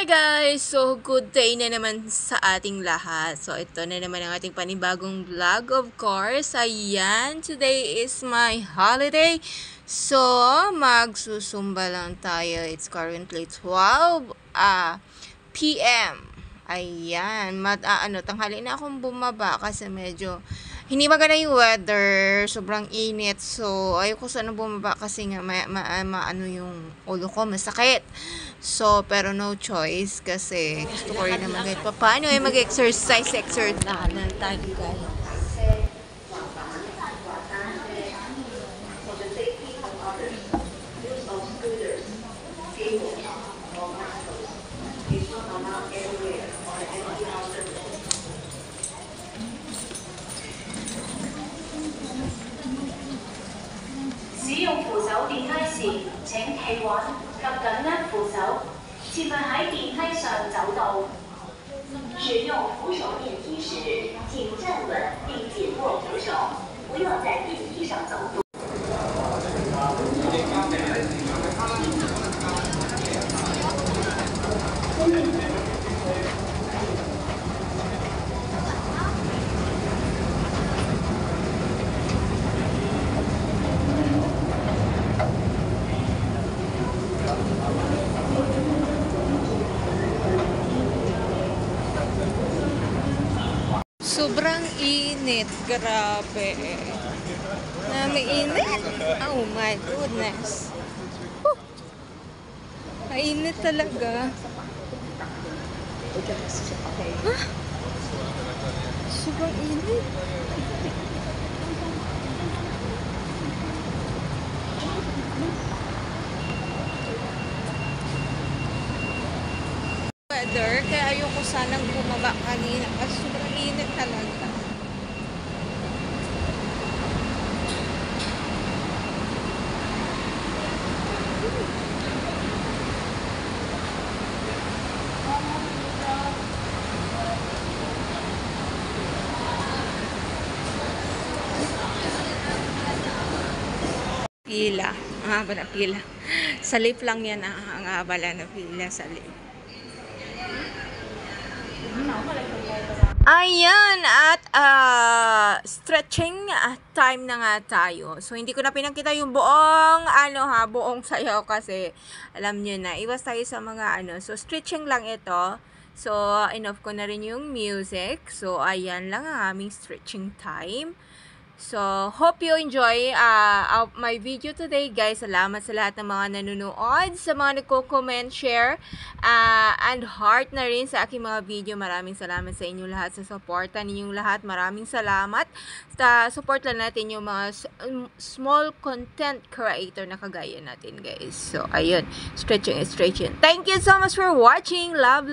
Hi guys! So, good day na naman sa ating lahat. So, ito na naman ang ating panibagong vlog, of course. Ayan, today is my holiday. So, magsusumba lang tayo. It's currently 12 p.m. Ayan, tanghali na akong bumaba kasi medyo hindi maganda yung weather, sobrang init. So, ayoko sana bumaba kasi nga ano yung ulo ko, masakit. So, pero no choice kasi gusto ko rin naman kahit paano mag-exercise na tayo guys. Sobrang init, grabe. Mainit. Oh my goodness. Mainit talaga. Huh? Sobrang init. Weather, kaya ayoko sanang bumaba kanina kasi sobrang init talaga. Pila. Ang haba na pila. Sa lift lang yan ang abala na pila sa lift. Ayan, at stretching time na nga tayo. So, hindi ko na pinakita yung buong, buong sayaw kasi alam nyo na, iwas tayo sa mga So, stretching lang ito. So, enough ko na rin yung music. So, ayan lang ang aming stretching time. So, hope you enjoy my video today, guys. Salamat sa lahat ng mga nanonood, sa mga nagko-comment, share, and heart na rin sa aking mga video. Maraming salamat sa inyo lahat, sa supporta ninyong lahat. Maraming salamat. Support lang natin yung mga small content creator na kagaya natin, guys. So, ayun. Stretching. Thank you so much for watching. Love.